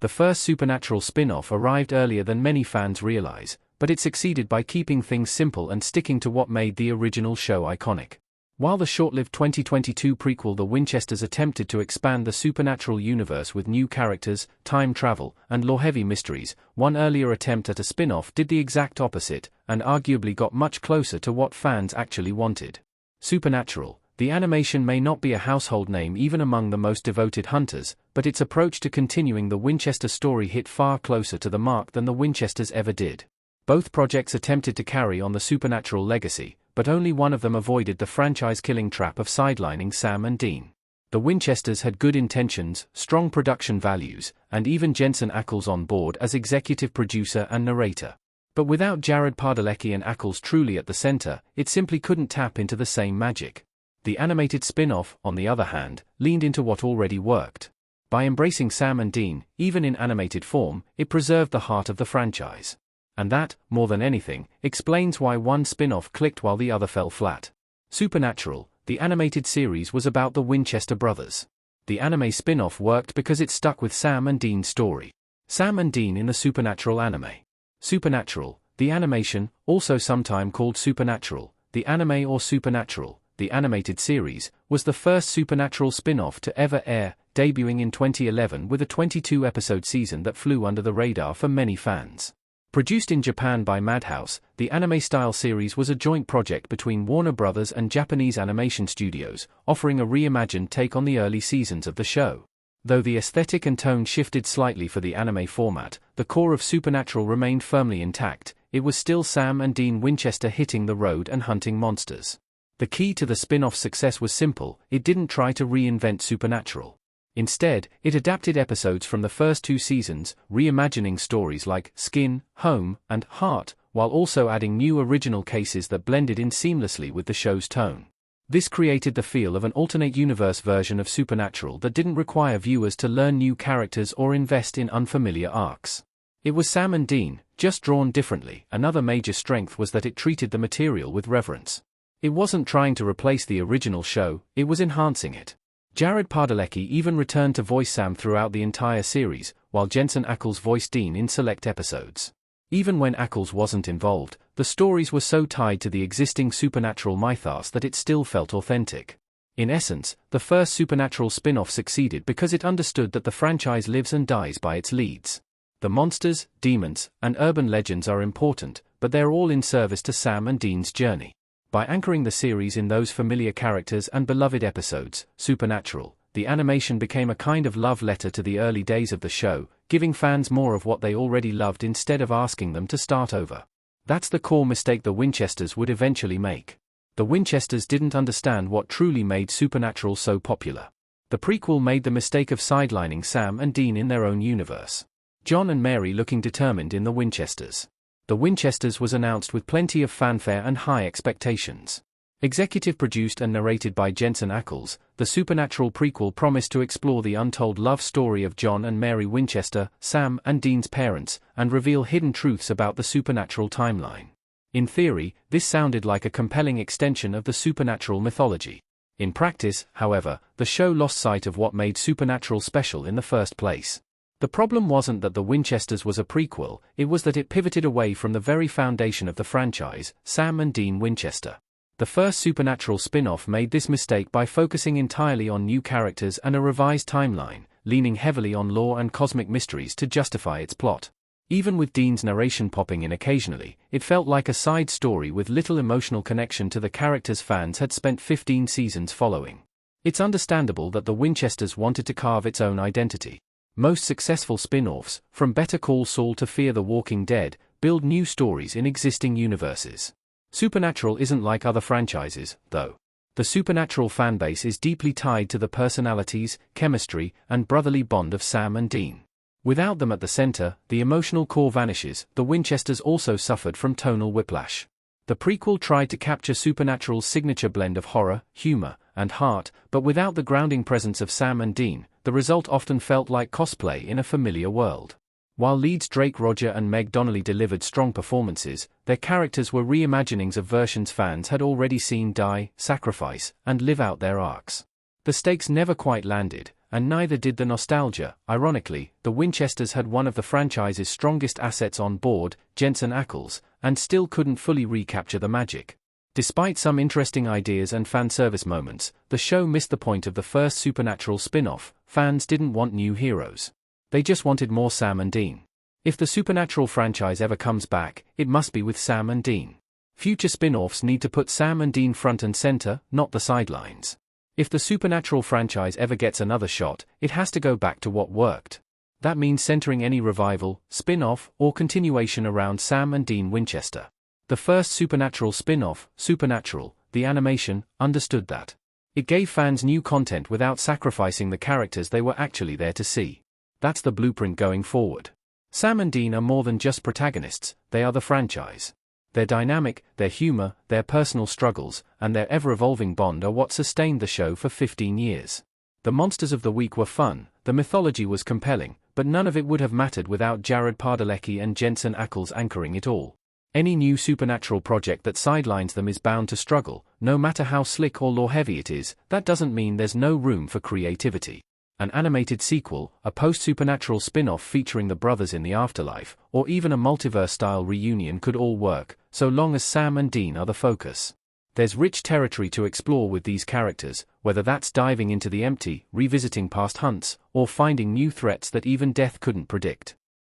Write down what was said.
The first Supernatural spin-off arrived earlier than many fans realize, but it succeeded by keeping things simple and sticking to what made the original show iconic. While the short-lived 2022 prequel The Winchesters attempted to expand the Supernatural universe with new characters, time travel, and lore-heavy mysteries, one earlier attempt at a spin-off did the exact opposite, and arguably got much closer to what fans actually wanted. Supernatural, the animation may not be a household name even among the most devoted hunters, but its approach to continuing the Winchester story hit far closer to the mark than the Winchesters ever did. Both projects attempted to carry on the Supernatural legacy, but only one of them avoided the franchise-killing trap of sidelining Sam and Dean. The Winchesters had good intentions, strong production values, and even Jensen Ackles on board as executive producer and narrator. But without Jared Padalecki and Ackles truly at the center, it simply couldn't tap into the same magic. The animated spin-off, on the other hand, leaned into what already worked. By embracing Sam and Dean, even in animated form, it preserved the heart of the franchise. And that, more than anything, explains why one spin-off clicked while the other fell flat. Supernatural, the animated series, was about the Winchester brothers. The anime spin-off worked because it stuck with Sam and Dean's story. Sam and Dean in the Supernatural anime. Supernatural, the animation, also sometimes called Supernatural, the anime or Supernatural, the animated series, was the first Supernatural spin-off to ever air, debuting in 2011 with a 22-episode season that flew under the radar for many fans. Produced in Japan by Madhouse, the anime-style series was a joint project between Warner Bros. And Japanese animation studios, offering a reimagined take on the early seasons of the show. Though the aesthetic and tone shifted slightly for the anime format, the core of Supernatural remained firmly intact. It was still Sam and Dean Winchester hitting the road and hunting monsters. The key to the spin-off's success was simple: it didn't try to reinvent Supernatural. Instead, it adapted episodes from the first two seasons, reimagining stories like Skin, Home, and Heart, while also adding new original cases that blended in seamlessly with the show's tone. This created the feel of an alternate universe version of Supernatural that didn't require viewers to learn new characters or invest in unfamiliar arcs. It was Sam and Dean, just drawn differently. Another major strength was that it treated the material with reverence. It wasn't trying to replace the original show, it was enhancing it. Jared Padalecki even returned to voice Sam throughout the entire series, while Jensen Ackles voiced Dean in select episodes. Even when Ackles wasn't involved, the stories were so tied to the existing Supernatural mythos that it still felt authentic. In essence, the first Supernatural spin-off succeeded because it understood that the franchise lives and dies by its leads. The monsters, demons, and urban legends are important, but they're all in service to Sam and Dean's journey. By anchoring the series in those familiar characters and beloved episodes, Supernatural, the animation became a kind of love letter to the early days of the show, giving fans more of what they already loved instead of asking them to start over. That's the core mistake the Winchesters would eventually make. The Winchesters didn't understand what truly made Supernatural so popular. The prequel made the mistake of sidelining Sam and Dean in their own universe. John and Mary looking determined in the Winchesters. The Winchesters was announced with plenty of fanfare and high expectations. Executive produced and narrated by Jensen Ackles, the Supernatural prequel promised to explore the untold love story of John and Mary Winchester, Sam and Dean's parents, and reveal hidden truths about the Supernatural timeline. In theory, this sounded like a compelling extension of the Supernatural mythology. In practice, however, the show lost sight of what made Supernatural special in the first place. The problem wasn't that the Winchesters was a prequel, it was that it pivoted away from the very foundation of the franchise, Sam and Dean Winchester. The first Supernatural spin-off made this mistake by focusing entirely on new characters and a revised timeline, leaning heavily on lore and cosmic mysteries to justify its plot. Even with Dean's narration popping in occasionally, it felt like a side story with little emotional connection to the characters fans had spent 15 seasons following. It's understandable that the Winchesters wanted to carve its own identity. Most successful spin-offs, from Better Call Saul to Fear the Walking Dead, build new stories in existing universes. Supernatural isn't like other franchises, though. The Supernatural fanbase is deeply tied to the personalities, chemistry, and brotherly bond of Sam and Dean. Without them at the center, the emotional core vanishes. The Winchesters also suffered from tonal whiplash. The prequel tried to capture Supernatural's signature blend of horror, humor, and heart, but without the grounding presence of Sam and Dean, the result often felt like cosplay in a familiar world. While leads Drake Roger and Meg Donnelly delivered strong performances, their characters were reimaginings of versions fans had already seen die, sacrifice, and live out their arcs. The stakes never quite landed, and neither did the nostalgia. Ironically, the Winchesters had one of the franchise's strongest assets on board, Jensen Ackles, and still couldn't fully recapture the magic. Despite some interesting ideas and fan service moments, the show missed the point of the first Supernatural spin-off. Fans didn't want new heroes. They just wanted more Sam and Dean. If the Supernatural franchise ever comes back, it must be with Sam and Dean. Future spin-offs need to put Sam and Dean front and center, not the sidelines. If the Supernatural franchise ever gets another shot, it has to go back to what worked. That means centering any revival, spin-off, or continuation around Sam and Dean Winchester. The first Supernatural spin-off, Supernatural, the animation, understood that. It gave fans new content without sacrificing the characters they were actually there to see. That's the blueprint going forward. Sam and Dean are more than just protagonists, they are the franchise. Their dynamic, their humor, their personal struggles, and their ever-evolving bond are what sustained the show for 15 years. The monsters of the week were fun, the mythology was compelling, but none of it would have mattered without Jared Padalecki and Jensen Ackles anchoring it all. Any new Supernatural project that sidelines them is bound to struggle, no matter how slick or lore-heavy it is. That doesn't mean there's no room for creativity. An animated sequel, a post-Supernatural spin-off featuring the brothers in the afterlife, or even a multiverse-style reunion could all work, so long as Sam and Dean are the focus. There's rich territory to explore with these characters, whether that's diving into the empty, revisiting past hunts, or finding new threats that even death couldn't predict.